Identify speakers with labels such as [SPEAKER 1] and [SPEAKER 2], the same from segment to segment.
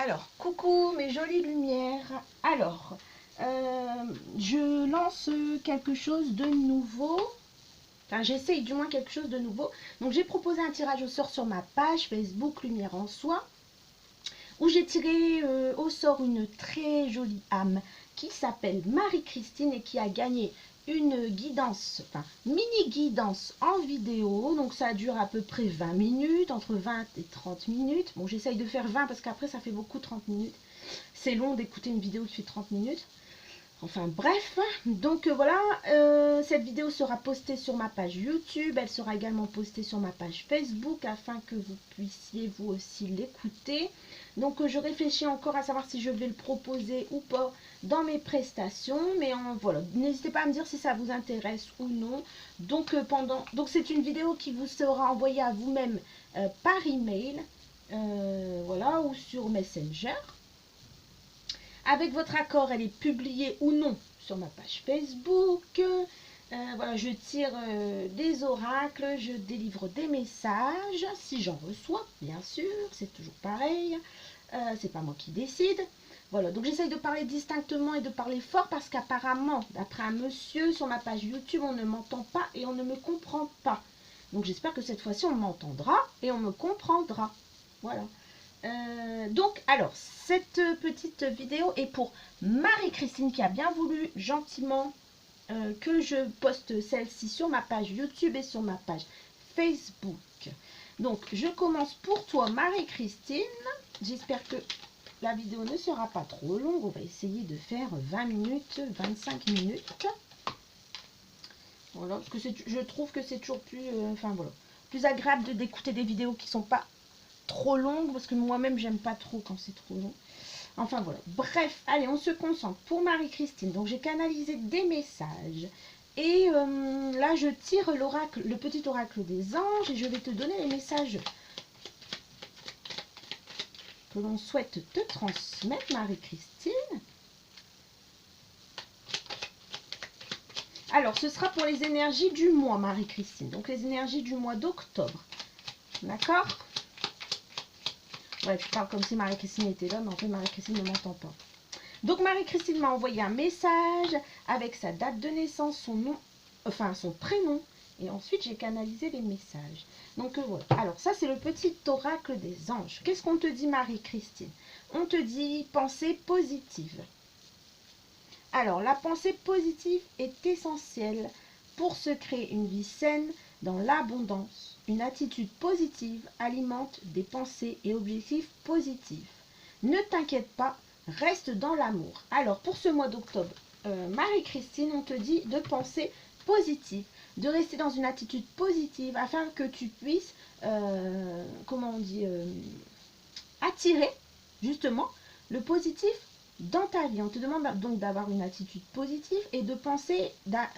[SPEAKER 1] Alors, coucou mes jolies lumières. Alors, je lance quelque chose de nouveau. Enfin, j'essaye du moins quelque chose de nouveau. Donc, j'ai proposé un tirage au sort sur ma page Facebook Lumière en Soi, où j'ai tiré au sort une très jolie âme qui s'appelle Marie-Christine et qui a gagné une guidance, enfin mini guidance en vidéo. Donc ça dure à peu près 20 minutes, entre 20 et 30 minutes. Bon, j'essaye de faire 20 parce qu'après ça fait beaucoup 30 minutes. C'est long d'écouter une vidéo qui fait 30 minutes. Enfin bref, donc voilà, cette vidéo sera postée sur ma page YouTube, elle sera également postée sur ma page Facebook afin que vous puissiez vous aussi l'écouter. Donc je réfléchis encore à savoir si je vais le proposer ou pas dans mes prestations, mais voilà, n'hésitez pas à me dire si ça vous intéresse ou non. Donc donc c'est une vidéo qui vous sera envoyée à vous-même par email, voilà, ou sur Messenger. Avec votre accord, elle est publiée ou non sur ma page Facebook. Voilà, je tire des oracles, je délivre des messages, si j'en reçois, bien sûr, c'est toujours pareil. C'est pas moi qui décide. Voilà, donc j'essaye de parler distinctement et de parler fort parce qu'apparemment, d'après un monsieur sur ma page YouTube, on ne m'entend pas et on ne me comprend pas. Donc j'espère que cette fois-ci, on m'entendra et on me comprendra. Voilà. Donc, alors, cette petite vidéo est pour Marie-Christine qui a bien voulu gentiment que je poste celle-ci sur ma page YouTube et sur ma page Facebook. Donc, je commence pour toi, Marie-Christine. J'espère que la vidéo ne sera pas trop longue. On va essayer de faire 20 minutes, 25 minutes. Voilà, parce que je trouve que c'est toujours plus, enfin voilà, plus agréable d'écouter des vidéos qui ne sont pas trop longue parce que moi-même j'aime pas trop quand c'est trop long. Enfin voilà, bref, allez, on se concentre pour Marie-Christine. Donc j'ai canalisé des messages et là je tire l'oracle, le petit oracle des anges, et je vais te donner les messages que l'on souhaite te transmettre, Marie-Christine. Alors ce sera pour les énergies du mois, Marie-Christine, donc les énergies du mois d'octobre, d'accord? Ouais, je parle comme si Marie-Christine était là, mais en fait Marie-Christine ne m'entend pas. Donc Marie-Christine m'a envoyé un message avec sa date de naissance, son nom, enfin son prénom, et ensuite j'ai canalisé les messages. Donc voilà. Alors ça c'est le petit oracle des anges. Qu'est-ce qu'on te dit, Marie-Christine? On te dit pensée positive. Alors la pensée positive est essentielle pour se créer une vie saine dans l'abondance. Une attitude positive alimente des pensées et objectifs positifs. Ne t'inquiète pas, reste dans l'amour. Alors pour ce mois d'octobre, Marie-Christine, on te dit de penser positif, de rester dans une attitude positive afin que tu puisses, comment on dit, attirer justement le positif dans ta vie. On te demande donc d'avoir une attitude positive et de penser,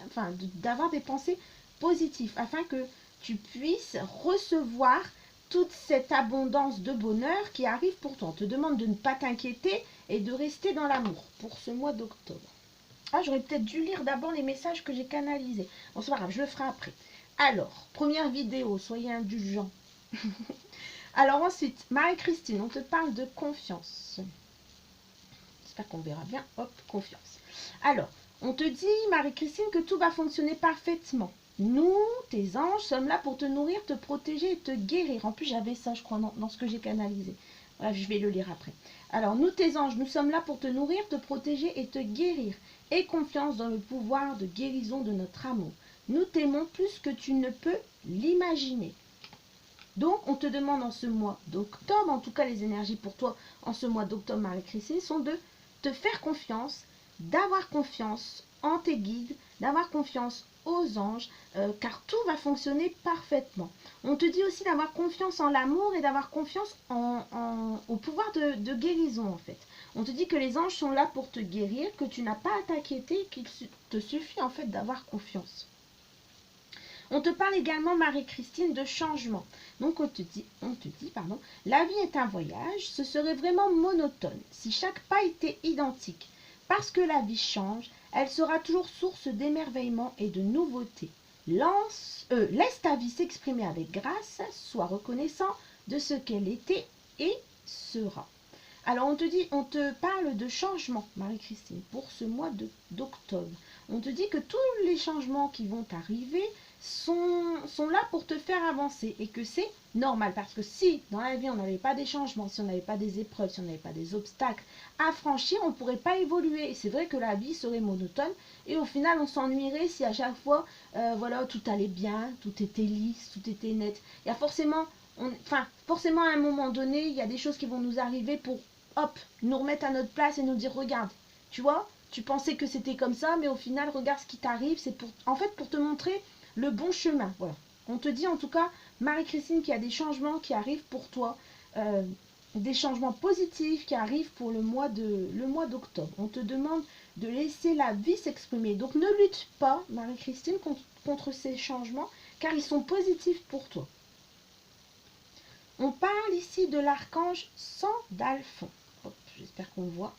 [SPEAKER 1] enfin d'avoir des pensées positives afin que tu puisses recevoir toute cette abondance de bonheur qui arrive pour toi. On te demande de ne pas t'inquiéter et de rester dans l'amour pour ce mois d'octobre. Ah, j'aurais peut-être dû lire d'abord les messages que j'ai canalisés. Bon, c'est pas grave, je le ferai après. Alors, première vidéo, soyez indulgents. Alors ensuite, Marie-Christine, on te parle de confiance. J'espère qu'on verra bien. Hop, confiance. Alors, on te dit, Marie-Christine, que tout va fonctionner parfaitement. Nous, tes anges, sommes là pour te nourrir, te protéger et te guérir. En plus, j'avais ça, je crois, dans ce que j'ai canalisé. Bref, je vais le lire après. Alors, nous, tes anges, nous sommes là pour te nourrir, te protéger et te guérir. Aie confiance dans le pouvoir de guérison de notre amour. Nous t'aimons plus que tu ne peux l'imaginer. Donc, on te demande en ce mois d'octobre, en tout cas les énergies pour toi en ce mois d'octobre, Marie-Christine, sont de te faire confiance, d'avoir confiance en tes guides, d'avoir confiance aux anges, car tout va fonctionner parfaitement. On te dit aussi d'avoir confiance en l'amour et d'avoir confiance au pouvoir de guérison, en fait. On te dit que les anges sont là pour te guérir, que tu n'as pas à t'inquiéter, qu'il te suffit en fait d'avoir confiance. On te parle également, Marie-Christine, de changement. Donc on te dit, pardon, la vie est un voyage, ce serait vraiment monotone si chaque pas était identique. Parce que la vie change, elle sera toujours source d'émerveillement et de nouveautés. Laisse ta vie s'exprimer avec grâce, sois reconnaissant de ce qu'elle était et sera. Alors on te dit, on te parle de changement, Marie-Christine, pour ce mois d'octobre. On te dit que tous les changements qui vont arriver sont là pour te faire avancer et que c'est normal. Parce que si dans la vie on n'avait pas des changements, si on n'avait pas des épreuves, si on n'avait pas des obstacles à franchir, on ne pourrait pas évoluer. C'est vrai que la vie serait monotone et au final on s'ennuierait si à chaque fois voilà, tout allait bien, tout était lisse, tout était net. Il y a forcément, forcément à un moment donné, il y a des choses qui vont nous arriver pour hop, nous remettre à notre place et nous dire regarde, tu vois, tu pensais que c'était comme ça, mais au final, regarde ce qui t'arrive, c'est pour, en fait, pour te montrer le bon chemin. Voilà. On te dit en tout cas, Marie-Christine, qu'il y a des changements qui arrivent pour toi, des changements positifs qui arrivent pour le mois d'octobre. On te demande de laisser la vie s'exprimer. Donc ne lutte pas, Marie-Christine, contre ces changements, car ils sont positifs pour toi. On parle ici de l'archange Sandalphon. J'espère qu'on voit.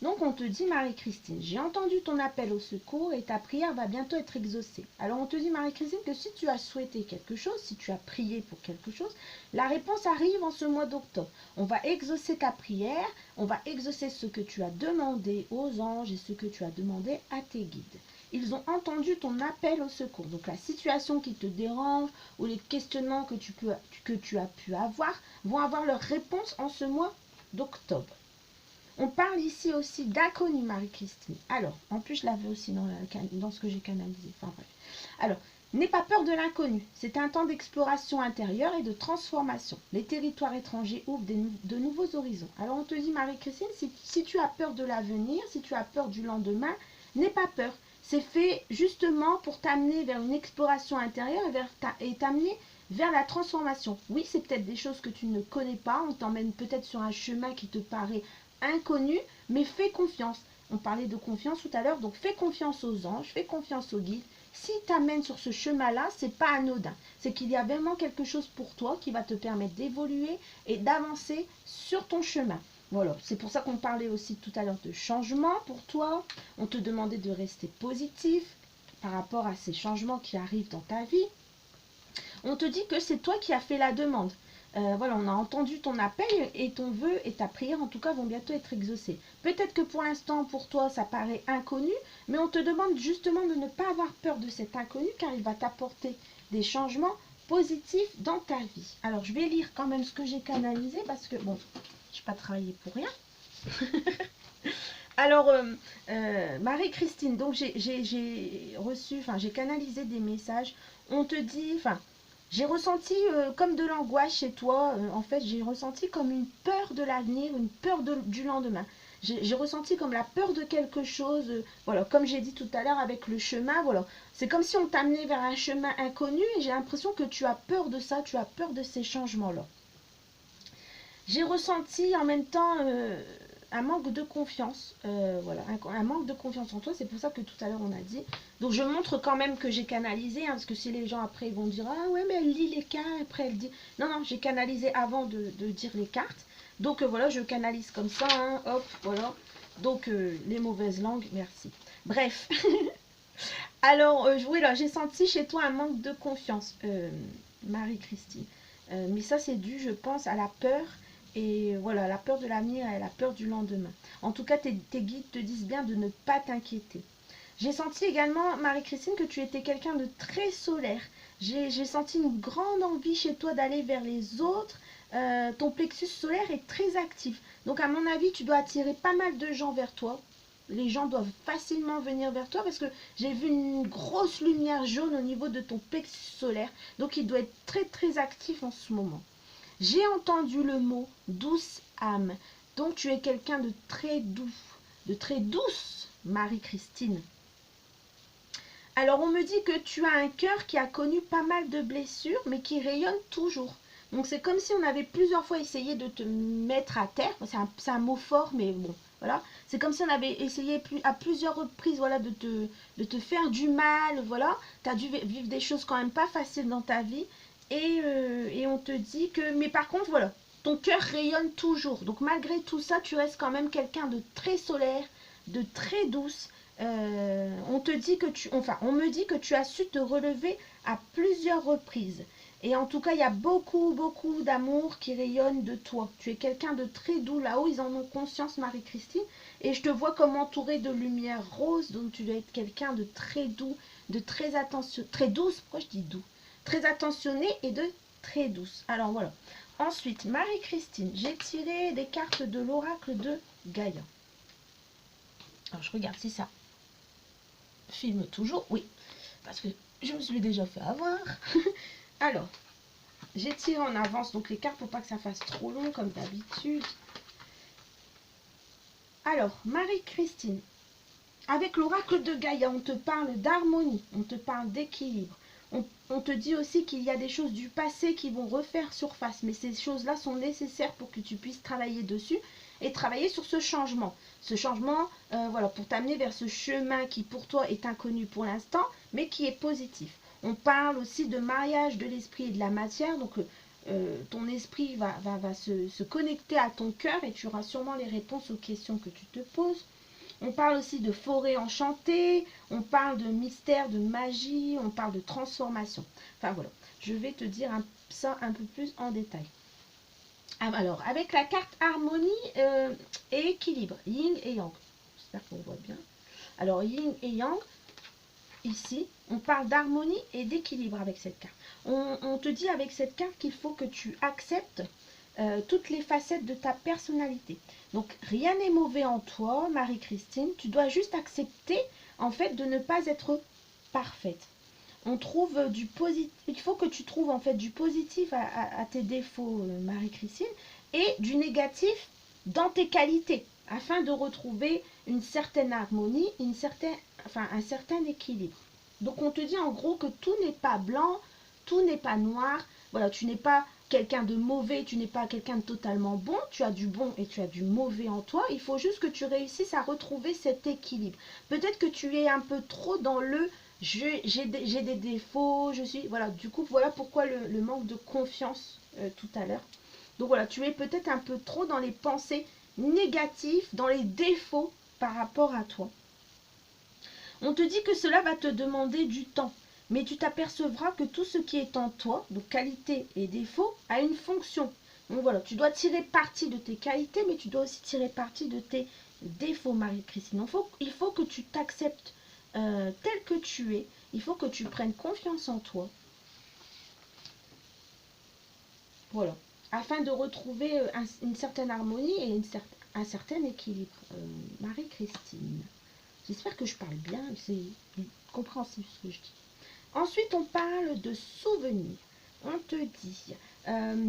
[SPEAKER 1] Donc on te dit, Marie-Christine, j'ai entendu ton appel au secours et ta prière va bientôt être exaucée. Alors on te dit, Marie-Christine, que si tu as souhaité quelque chose, si tu as prié pour quelque chose, la réponse arrive en ce mois d'octobre. On va exaucer ta prière, on va exaucer ce que tu as demandé aux anges et ce que tu as demandé à tes guides. Ils ont entendu ton appel au secours. Donc la situation qui te dérange ou les questionnements que tu as pu avoir vont avoir leur réponse en ce mois d'octobre. On parle ici aussi d'inconnu, Marie-Christine. Alors, en plus, je l'avais aussi dans ce que j'ai canalisé. Enfin bref. Alors, n'aie pas peur de l'inconnu. C'est un temps d'exploration intérieure et de transformation. Les territoires étrangers ouvrent de nouveaux horizons. Alors, on te dit, Marie-Christine, si tu as peur de l'avenir, si tu as peur du lendemain, n'aie pas peur. C'est fait justement pour t'amener vers une exploration intérieure et t'amener vers la transformation. Oui, c'est peut-être des choses que tu ne connais pas. On t'emmène peut-être sur un chemin qui te paraît inconnu, mais fais confiance. On parlait de confiance tout à l'heure, donc fais confiance aux anges, fais confiance aux guides. S'ils t'amènent sur ce chemin-là, c'est pas anodin. C'est qu'il y a vraiment quelque chose pour toi qui va te permettre d'évoluer et d'avancer sur ton chemin. Voilà, c'est pour ça qu'on parlait aussi tout à l'heure de changement pour toi. On te demandait de rester positif par rapport à ces changements qui arrivent dans ta vie. On te dit que c'est toi qui as fait la demande. Voilà, on a entendu ton appel et ton vœu et ta prière en tout cas vont bientôt être exaucés. Peut-être que pour l'instant pour toi ça paraît inconnu, mais on te demande justement de ne pas avoir peur de cet inconnu car il va t'apporter des changements positifs dans ta vie. Alors je vais lire quand même ce que j'ai canalisé parce que bon, je n'ai pas travaillé pour rien. Alors Marie-Christine, donc j'ai reçu, j'ai canalisé des messages. On te dit, j'ai ressenti comme de l'angoisse chez toi. En fait, j'ai ressenti comme une peur de l'avenir, une peur du lendemain. J'ai ressenti comme la peur de quelque chose. Voilà, comme j'ai dit tout à l'heure avec le chemin, voilà. C'est comme si on t'amenait vers un chemin inconnu et j'ai l'impression que tu as peur de ça, tu as peur de ces changements-là. J'ai ressenti en même temps un manque de confiance, voilà, un manque de confiance en toi, c'est pour ça que tout à l'heure on a dit. Donc je montre quand même que j'ai canalisé, parce que si les gens après ils vont dire ah ouais mais elle lit les cartes, après elle dit non j'ai canalisé avant de dire les cartes. Donc voilà, je canalise comme ça, hop, voilà. Donc les mauvaises langues, merci. Bref. Alors oui, là j'ai senti chez toi un manque de confiance, Marie-Christine. Mais ça c'est dû, je pense, à la peur. Et voilà, la peur de l'avenir et la peur du lendemain. En tout cas, tes guides te disent bien de ne pas t'inquiéter. J'ai senti également, Marie-Christine, que tu étais quelqu'un de très solaire. J'ai senti une grande envie chez toi d'aller vers les autres. Ton plexus solaire est très actif. Donc à mon avis, tu dois attirer pas mal de gens vers toi. Les gens doivent facilement venir vers toi parce que j'ai vu une grosse lumière jaune au niveau de ton plexus solaire. Donc il doit être très très actif en ce moment. J'ai entendu le mot douce âme. Donc tu es quelqu'un de très doux, de très douce, Marie-Christine. Alors on me dit que tu as un cœur qui a connu pas mal de blessures, mais qui rayonne toujours. Donc c'est comme si on avait plusieurs fois essayé de te mettre à terre. C'est un mot fort, mais bon, voilà. C'est comme si on avait essayé à plusieurs reprises, voilà, de te faire du mal, voilà. Tu as dû vivre des choses quand même pas faciles dans ta vie. Et on te dit que, mais par contre, voilà, ton cœur rayonne toujours. Donc malgré tout ça, tu restes quand même quelqu'un de très solaire, de très douce. On me dit que tu as su te relever à plusieurs reprises. Et en tout cas, il y a beaucoup, beaucoup d'amour qui rayonne de toi. Tu es quelqu'un de très doux là-haut, ils en ont conscience, Marie-Christine. Et je te vois comme entourée de lumière rose, donc tu dois être quelqu'un de très doux, de très attentionné, très douce, pourquoi je dis doux? Très attentionné et de très douce. Alors voilà. Ensuite, Marie-Christine, j'ai tiré des cartes de l'oracle de Gaïa. Alors je regarde si ça filme toujours. Oui, parce que je me suis déjà fait avoir. Alors, j'ai tiré en avance donc les cartes pour pas que ça fasse trop long comme d'habitude. Alors, Marie-Christine, avec l'oracle de Gaïa, on te parle d'harmonie, on te parle d'équilibre. On te dit aussi qu'il y a des choses du passé qui vont refaire surface, mais ces choses-là sont nécessaires pour que tu puisses travailler dessus et travailler sur ce changement. Ce changement, voilà, pour t'amener vers ce chemin qui pour toi est inconnu pour l'instant, mais qui est positif. On parle aussi de mariage de l'esprit et de la matière, donc ton esprit va se connecter à ton cœur et tu auras sûrement les réponses aux questions que tu te poses. On parle aussi de forêt enchantée, on parle de mystère, de magie, on parle de transformation. Enfin voilà, je vais te dire ça un peu plus en détail. Alors, avec la carte harmonie et équilibre, yin et yang. J'espère qu'on voit bien. Alors, yin et yang, ici, on parle d'harmonie et d'équilibre avec cette carte. On te dit avec cette carte qu'il faut que tu acceptes toutes les facettes de ta personnalité. Donc, rien n'est mauvais en toi, Marie-Christine. Tu dois juste accepter, en fait, de ne pas être parfaite. On trouve du positif. Il faut que tu trouves, en fait, du positif à tes défauts, Marie-Christine, et du négatif dans tes qualités, afin de retrouver une certaine harmonie, un certain équilibre. Donc, on te dit en gros que tout n'est pas blanc, tout n'est pas noir. Voilà, tu n'es pas quelqu'un de mauvais, tu n'es pas quelqu'un de totalement bon, tu as du bon et tu as du mauvais en toi, il faut juste que tu réussisses à retrouver cet équilibre. Peut-être que tu es un peu trop dans le j'ai des défauts, je suis... Voilà, du coup, voilà pourquoi le manque de confiance tout à l'heure. Donc voilà, tu es peut-être un peu trop dans les pensées négatives, dans les défauts par rapport à toi. On te dit que cela va te demander du temps. Mais tu t'apercevras que tout ce qui est en toi, donc qualité et défaut, a une fonction. Donc voilà, tu dois tirer parti de tes qualités, mais tu dois aussi tirer parti de tes défauts, Marie-Christine. Il faut que tu t'acceptes tel que tu es. Il faut que tu prennes confiance en toi. Voilà. Afin de retrouver une certaine harmonie et un certain équilibre. Marie-Christine. J'espère que je parle bien, c'est compréhensible ce que je dis. Ensuite, on parle de souvenirs. On te dit,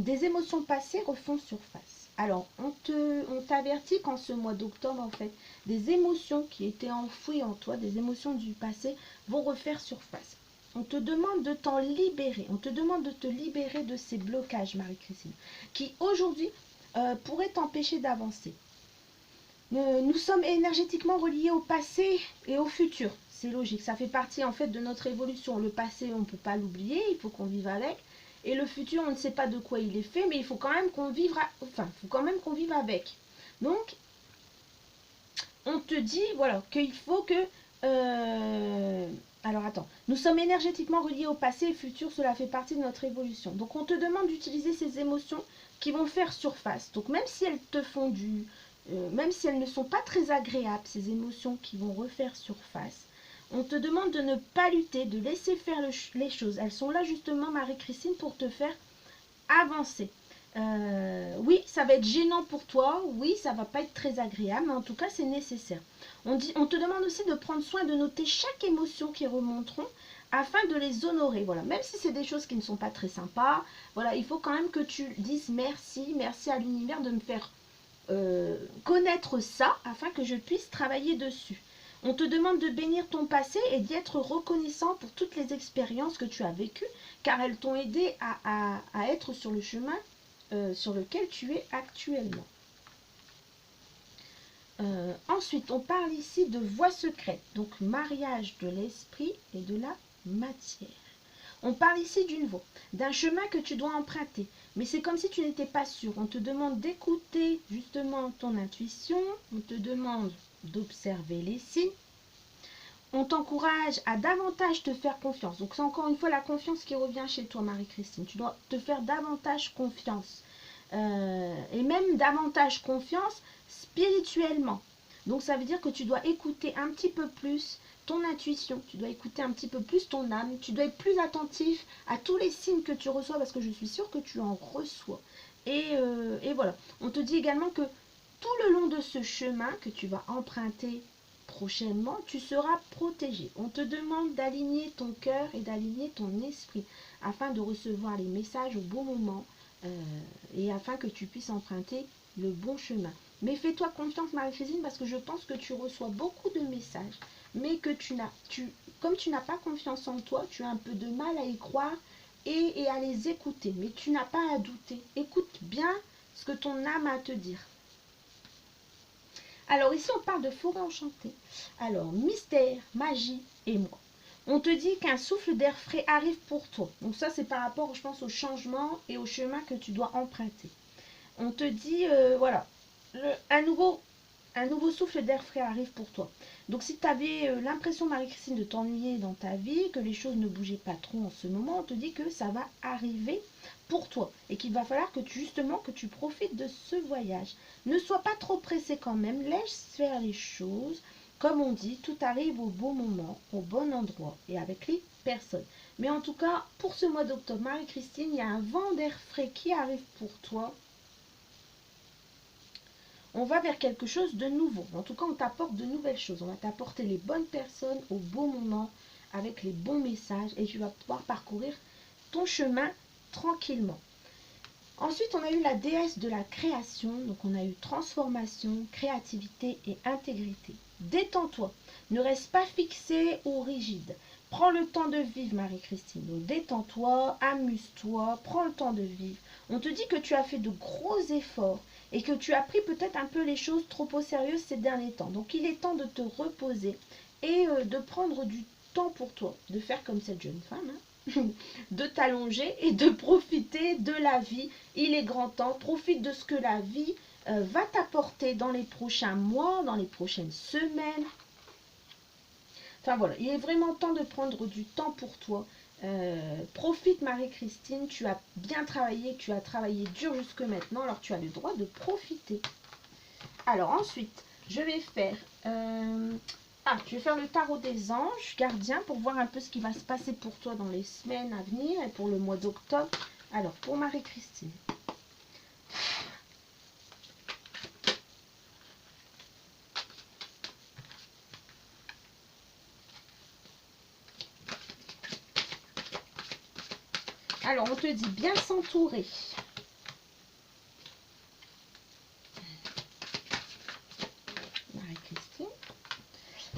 [SPEAKER 1] des émotions passées refont surface. Alors, on t'avertit qu'en ce mois d'octobre, en fait, des émotions qui étaient enfouies en toi, des émotions du passé, vont refaire surface. On te demande de t'en libérer. On te demande de te libérer de ces blocages, Marie-Christine, qui aujourd'hui pourraient t'empêcher d'avancer. Nous sommes énergétiquement reliés au passé et au futur. C'est logique, ça fait partie en fait de notre évolution. Le passé, on ne peut pas l'oublier, il faut qu'on vive avec. Et le futur, on ne sait pas de quoi il est fait, mais il faut quand même qu'on vive, avec. Donc, on te dit, voilà, qu'il faut que... alors attends, nous sommes énergétiquement reliés au passé et au futur, cela fait partie de notre évolution. Donc on te demande d'utiliser ces émotions qui vont faire surface. Donc même si elles te font même si elles ne sont pas très agréables, ces émotions qui vont refaire surface, on te demande de ne pas lutter, de laisser faire les choses. Elles sont là justement, Marie-Christine, pour te faire avancer. Oui, ça va être gênant pour toi, oui, ça va pas être très agréable, mais en tout cas, c'est nécessaire. On te demande aussi de prendre soin de noter chaque émotion qui remonteront afin de les honorer. Voilà, même si c'est des choses qui ne sont pas très sympas, voilà, il faut quand même que tu dises merci, merci à l'univers de me faire connaître ça afin que je puisse travailler dessus. On te demande de bénir ton passé et d'y être reconnaissant pour toutes les expériences que tu as vécues, car elles t'ont aidé à être sur le chemin sur lequel tu es actuellement. Ensuite, on parle ici de voie secrète, donc mariage de l'esprit et de la matière. On parle ici d'une voie, d'un chemin que tu dois emprunter, mais c'est comme si tu n'étais pas sûr. On te demande d'écouter justement ton intuition, on te demande d'observer les signes. on t'encourage à davantage te faire confiance. Donc c'est encore une fois la confiance qui revient chez toi, Marie-Christine. Tu dois te faire davantage confiance. Et même davantage confiance spirituellement. Donc ça veut dire que tu dois écouter un petit peu plus ton intuition, tu dois écouter un petit peu plus ton âme, tu dois être plus attentif à tous les signes que tu reçois parce que je suis sûre que tu en reçois. Et voilà, on te dit également que tout le long de ce chemin que tu vas emprunter prochainement, tu seras protégé. On te demande d'aligner ton cœur et d'aligner ton esprit afin de recevoir les messages au bon moment et afin que tu puisses emprunter le bon chemin. Mais fais-toi confiance, Marie-Christine, parce que je pense que tu reçois beaucoup de messages, mais que comme tu n'as pas confiance en toi, tu as un peu de mal à y croire et à les écouter. Mais tu n'as pas à douter. Écoute bien ce que ton âme a à te dire. Alors ici, on parle de forêt enchantée. Alors, mystère, magie et moi. On te dit qu'un souffle d'air frais arrive pour toi. Donc ça, c'est par rapport, je pense, au changement et au chemin que tu dois emprunter. On te dit, voilà, un nouveau souffle d'air frais arrive pour toi. Donc si tu avais l'impression, Marie-Christine, de t'ennuyer dans ta vie, que les choses ne bougeaient pas trop en ce moment, on te dit que ça va arriver pour toi et qu'il va falloir que tu profites de ce voyage. Ne sois pas trop pressé quand même, laisse faire les choses. Comme on dit, tout arrive au bon moment, au bon endroit et avec les personnes. Mais en tout cas, pour ce mois d'octobre, Marie-Christine, il y a un vent d'air frais qui arrive pour toi. On va vers quelque chose de nouveau. En tout cas, on t'apporte de nouvelles choses. On va t'apporter les bonnes personnes au bon moment, avec les bons messages, et tu vas pouvoir parcourir ton chemin tranquillement. Ensuite, on a eu la déesse de la création. Donc, on a eu transformation, créativité et intégrité. Détends-toi. Ne reste pas fixé ou rigide. Prends le temps de vivre, Marie-Christine. Donc, détends-toi, amuse-toi, prends le temps de vivre. On te dit que tu as fait de gros efforts et que tu as pris peut-être un peu les choses trop au sérieux ces derniers temps. Donc, il est temps de te reposer et de prendre du temps pour toi, de faire comme cette jeune femme, de t'allonger et de profiter de la vie. Il est grand temps, profite de ce que la vie va t'apporter dans les prochains mois, dans les prochaines semaines. Enfin voilà, il est vraiment temps de prendre du temps pour toi. Profite, Marie-Christine, tu as bien travaillé, tu as travaillé dur jusque maintenant, alors tu as le droit de profiter. Alors ensuite, je vais faire le tarot des anges gardiens pour voir un peu ce qui va se passer pour toi dans les semaines à venir et pour le mois d'octobre. Alors, pour Marie-Christine. Alors, on te dit bien s'entourer. Marie-Christine.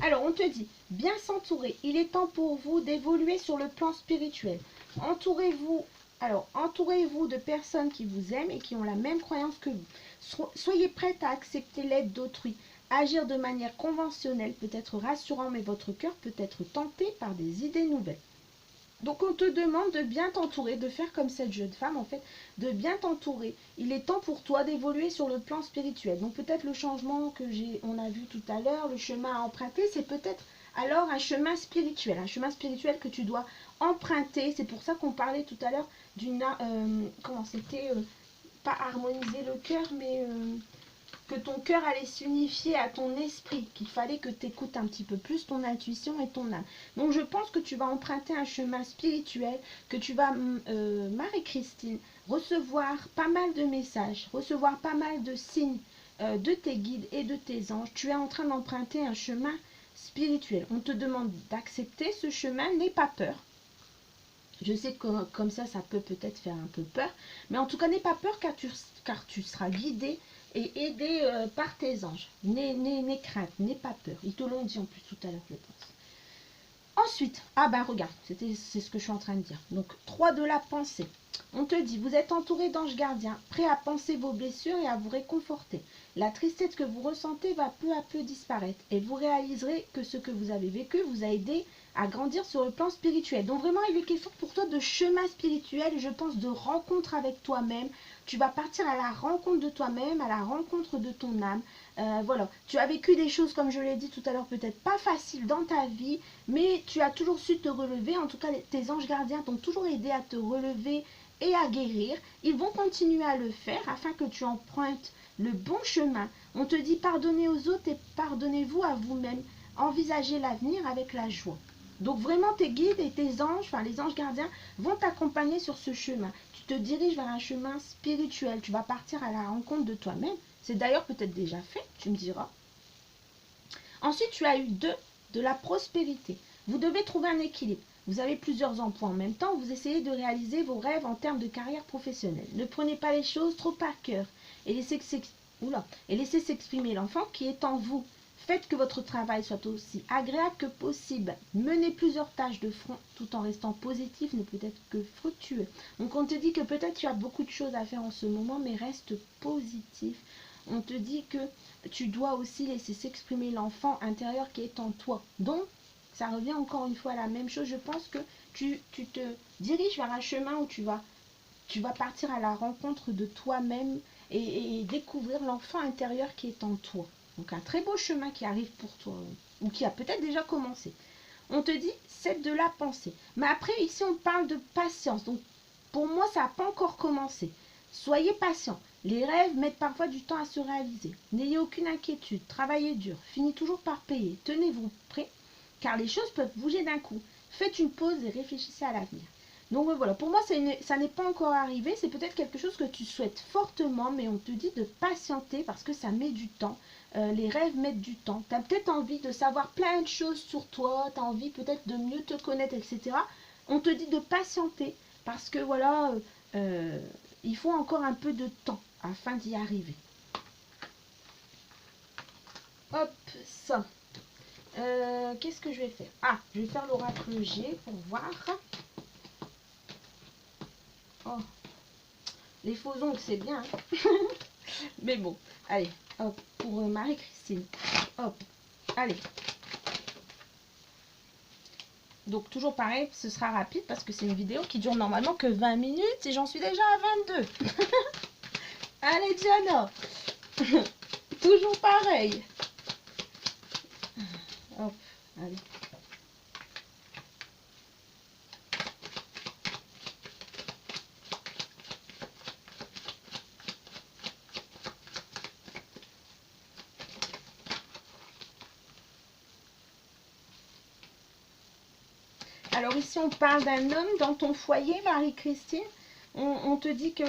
[SPEAKER 1] Alors, on te dit bien s'entourer. Il est temps pour vous d'évoluer sur le plan spirituel. Entourez-vous de personnes qui vous aiment et qui ont la même croyance que vous. Soyez prête à accepter l'aide d'autrui. Agir de manière conventionnelle peut être rassurant, mais votre cœur peut être tenté par des idées nouvelles. Donc on te demande de bien t'entourer, de faire comme cette jeune femme en fait, de bien t'entourer. Il est temps pour toi d'évoluer sur le plan spirituel. Donc peut-être le changement on a vu tout à l'heure, le chemin à emprunter, c'est peut-être alors un chemin spirituel que tu dois emprunter. C'est pour ça qu'on parlait tout à l'heure pas harmoniser le cœur, mais que ton cœur allait s'unifier à ton esprit, qu'il fallait que tu écoutes un petit peu plus ton intuition et ton âme. Donc je pense que tu vas emprunter un chemin spirituel, que tu vas, Marie-Christine, recevoir pas mal de messages, recevoir pas mal de signes de tes guides et de tes anges. Tu es en train d'emprunter un chemin spirituel. On te demande d'accepter ce chemin, n'aie pas peur. Je sais que comme ça peut peut-être faire un peu peur, mais en tout cas, n'aie pas peur car tu seras guidé et aidé par tes anges. N'aie crainte, n'aie pas peur. Ils te l'ont dit en plus tout à l'heure, je pense. Ensuite, regarde, c'est ce que je suis en train de dire. Donc, 3 de la pensée. On te dit, vous êtes entouré d'anges gardiens, prêts à penser vos blessures et à vous réconforter. La tristesse que vous ressentez va peu à peu disparaître et vous réaliserez que ce que vous avez vécu vous a aidé à grandir sur le plan spirituel. Donc vraiment, il est question pour toi de chemin spirituel, je pense de rencontre avec toi-même, tu vas partir à la rencontre de toi-même, à la rencontre de ton âme. Voilà, tu as vécu des choses, comme je l'ai dit tout à l'heure, peut-être pas faciles dans ta vie, mais tu as toujours su te relever. En tout cas, tes anges gardiens t'ont toujours aidé à te relever et à guérir. Ils vont continuer à le faire afin que tu empruntes le bon chemin. On te dit pardonnez aux autres et pardonnez-vous à vous-même. Envisagez l'avenir avec la joie. Donc vraiment tes guides et tes anges, enfin les anges gardiens, vont t'accompagner sur ce chemin. Tu te diriges vers un chemin spirituel. Tu vas partir à la rencontre de toi-même. C'est d'ailleurs peut-être déjà fait, tu me diras. Ensuite, tu as eu de la prospérité. Vous devez trouver un équilibre. Vous avez plusieurs emplois en même temps. Vous essayez de réaliser vos rêves en termes de carrière professionnelle. Ne prenez pas les choses trop à cœur et laissez s'exprimer l'enfant qui est en vous. Faites que votre travail soit aussi agréable que possible. Menez plusieurs tâches de front tout en restant positif ne peut être que fructueux. Donc on te dit que peut-être tu as beaucoup de choses à faire en ce moment, mais reste positif. On te dit que tu dois aussi laisser s'exprimer l'enfant intérieur qui est en toi. Donc ça revient encore une fois à la même chose. Je pense que tu te diriges vers un chemin où tu vas partir à la rencontre de toi-même et découvrir l'enfant intérieur qui est en toi. Donc un très beau chemin qui arrive pour toi, ou qui a peut-être déjà commencé. On te dit, c'est de la pensée. Mais après, ici, on parle de patience. Donc pour moi, ça n'a pas encore commencé. Soyez patient. Les rêves mettent parfois du temps à se réaliser. N'ayez aucune inquiétude. Travaillez dur. Finissez toujours par payer. Tenez-vous prêts, car les choses peuvent bouger d'un coup. Faites une pause et réfléchissez à l'avenir. Donc voilà, pour moi, ça n'est pas encore arrivé. C'est peut-être quelque chose que tu souhaites fortement, mais on te dit de patienter parce que ça met du temps. Les rêves mettent du temps. Tu as peut-être envie de savoir plein de choses sur toi. Tu as envie peut-être de mieux te connaître, etc. On te dit de patienter parce que voilà, il faut encore un peu de temps afin d'y arriver. Hop, ça. Qu'est-ce que je vais faire? Ah, je vais faire l'oracle G pour voir. Oh, les faux ongles, c'est bien. Hein. Mais bon, allez, hop, pour Marie-Christine. Hop, allez. Donc, toujours pareil, ce sera rapide parce que c'est une vidéo qui dure normalement que 20 minutes et j'en suis déjà à 22. Allez, Diana. Toujours pareil. Hop, allez. Alors ici, on parle d'un homme dans ton foyer, Marie-Christine. On te dit que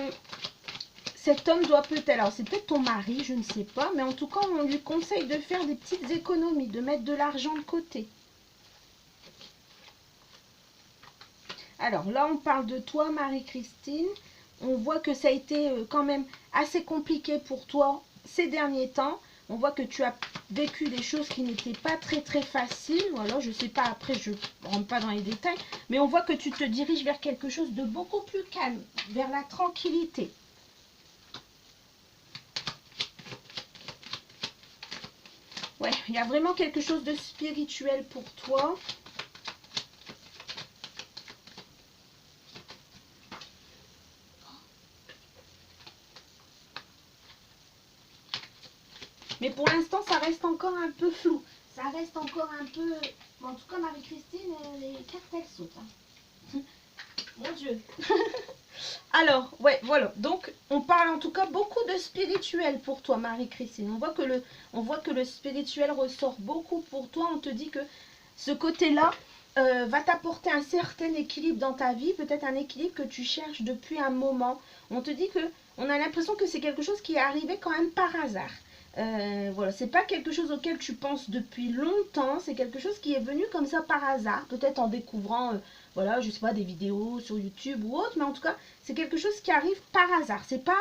[SPEAKER 1] cet homme doit peut-être, alors c'est peut-être ton mari, je ne sais pas, mais en tout cas, on lui conseille de faire des petites économies, de mettre de l'argent de côté. Alors là, on parle de toi, Marie-Christine. On voit que ça a été quand même assez compliqué pour toi ces derniers temps. On voit que tu as vécu des choses qui n'étaient pas très faciles. Voilà, je ne sais pas, après je ne rentre pas dans les détails. Mais on voit que tu te diriges vers quelque chose de beaucoup plus calme, vers la tranquillité. Ouais, il y a vraiment quelque chose de spirituel pour toi. Mais pour l'instant, ça reste encore un peu flou. Ça reste encore un peu... Bon, en tout cas, Marie-Christine, les cartes, elles sautent. Hein. Mon Dieu. Alors, ouais, voilà. Donc, on parle en tout cas beaucoup de spirituel pour toi, Marie-Christine. On voit que le spirituel ressort beaucoup pour toi. On te dit que ce côté-là va t'apporter un certain équilibre dans ta vie. Peut-être un équilibre que tu cherches depuis un moment. On te dit que... On a l'impression que c'est quelque chose qui est arrivé quand même par hasard. Voilà, c'est pas quelque chose auquel tu penses depuis longtemps, c'est quelque chose qui est venu comme ça par hasard, peut-être en découvrant, voilà, je sais pas, des vidéos sur YouTube ou autre, mais en tout cas, c'est quelque chose qui arrive par hasard, c'est pas,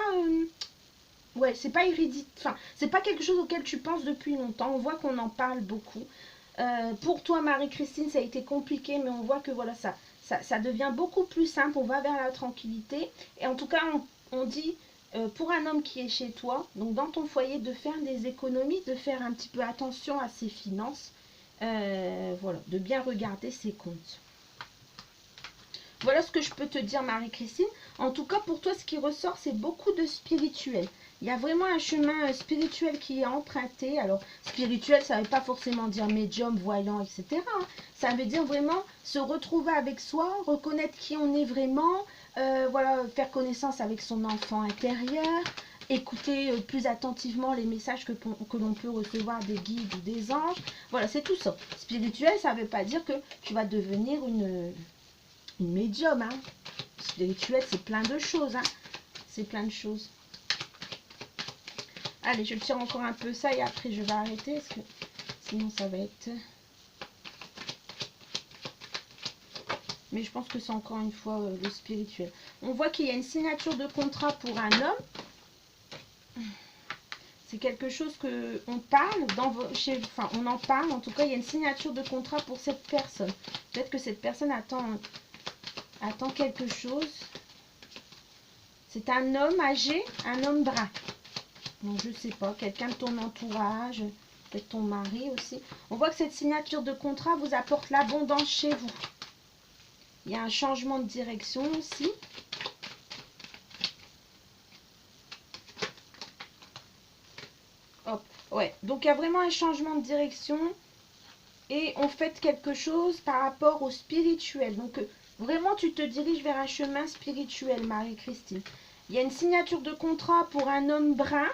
[SPEAKER 1] ouais, c'est pas héréditaire, enfin, c'est pas quelque chose auquel tu penses depuis longtemps, on voit qu'on en parle beaucoup. Pour toi, Marie-Christine, ça a été compliqué, mais on voit que voilà, ça devient beaucoup plus simple, on va vers la tranquillité, et en tout cas, on dit... pour un homme qui est chez toi, donc dans ton foyer, de faire des économies, de faire un petit peu attention à ses finances, voilà, de bien regarder ses comptes. Voilà ce que je peux te dire, Marie-Christine. En tout cas, pour toi, ce qui ressort, c'est beaucoup de spirituel. Il y a vraiment un chemin spirituel qui est emprunté. Alors, spirituel, ça ne veut pas forcément dire médium, voyant, etc. Ça veut dire vraiment se retrouver avec soi, reconnaître qui on est vraiment, voilà, faire connaissance avec son enfant intérieur, écouter plus attentivement les messages que l'on peut recevoir des guides ou des anges. Voilà, c'est tout ça. Spirituel, ça ne veut pas dire que tu vas devenir une médium. Hein. Spirituel, c'est plein de choses. Hein. C'est plein de choses. Allez, je tire encore un peu ça et après je vais arrêter parce que sinon ça va être... Mais je pense que c'est encore une fois le spirituel. On voit qu'il y a une signature de contrat pour un homme. C'est quelque chose que on parle, enfin on en parle. En tout cas, il y a une signature de contrat pour cette personne. Peut-être que cette personne attend quelque chose. C'est un homme âgé, un homme brun. Donc, je sais pas, quelqu'un de ton entourage, peut-être ton mari aussi. On voit que cette signature de contrat vous apporte l'abondance chez vous. Il y a un changement de direction aussi. Hop, ouais. Donc, il y a vraiment un changement de direction. Et on fait quelque chose par rapport au spirituel. Donc, vraiment, tu te diriges vers un chemin spirituel, Marie-Christine. Il y a une signature de contrat pour un homme brun.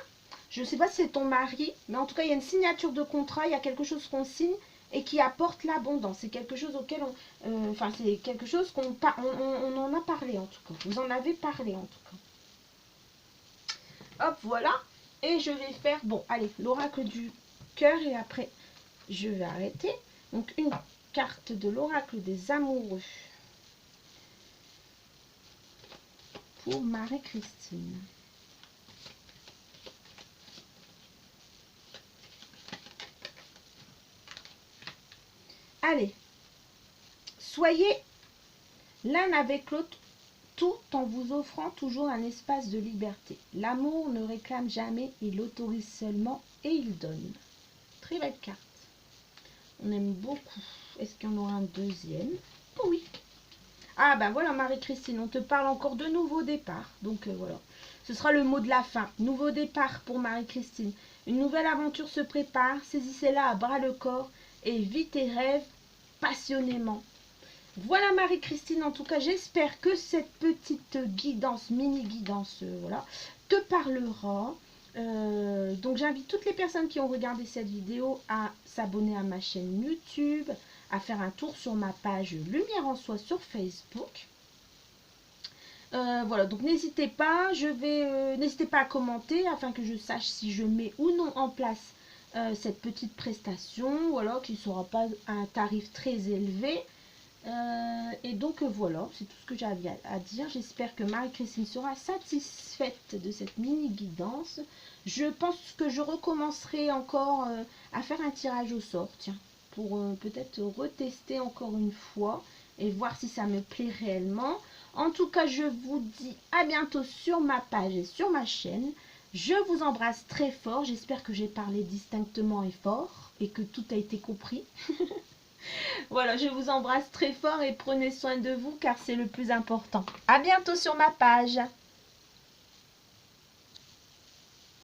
[SPEAKER 1] Je ne sais pas si c'est ton mari, mais en tout cas, il y a une signature de contrat, il y a quelque chose qu'on signe et qui apporte l'abondance. C'est quelque chose auquel on... enfin, c'est quelque chose qu'on on en a parlé en tout cas. Vous en avez parlé en tout cas. Hop, voilà. Et je vais faire... Bon, allez, l'oracle du cœur et après, je vais arrêter. Donc, une carte de l'oracle des amoureux pour Marie-Christine. Allez, soyez l'un avec l'autre tout en vous offrant toujours un espace de liberté. L'amour ne réclame jamais, il autorise seulement et il donne. Très belle carte. On aime beaucoup. Est-ce qu'il y en aura un deuxième? Oh oui. Ah ben voilà Marie-Christine, on te parle encore de nouveau départ. Donc voilà. Ce sera le mot de la fin. Nouveau départ pour Marie-Christine. Une nouvelle aventure se prépare. Saisissez-la à bras le corps et vis tes rêves passionnément. Voilà Marie-Christine, en tout cas j'espère que cette petite guidance, mini-guidance, voilà, te parlera. Donc j'invite toutes les personnes qui ont regardé cette vidéo à s'abonner à ma chaîne YouTube, à faire un tour sur ma page Lumière en Soi sur Facebook. Voilà, donc n'hésitez pas, n'hésitez pas à commenter afin que je sache si je mets ou non en place cette petite prestation, voilà, qui ne sera pas un tarif très élevé. Et donc voilà, c'est tout ce que j'avais à dire. J'espère que Marie-Christine sera satisfaite de cette mini guidance. Je pense que je recommencerai encore à faire un tirage au sort, tiens, pour peut-être retester encore une fois et voir si ça me plaît réellement. En tout cas, je vous dis à bientôt sur ma page et sur ma chaîne. Je vous embrasse très fort. J'espère que j'ai parlé distinctement et fort et que tout a été compris. Voilà, je vous embrasse très fort et prenez soin de vous car c'est le plus important. À bientôt sur ma page.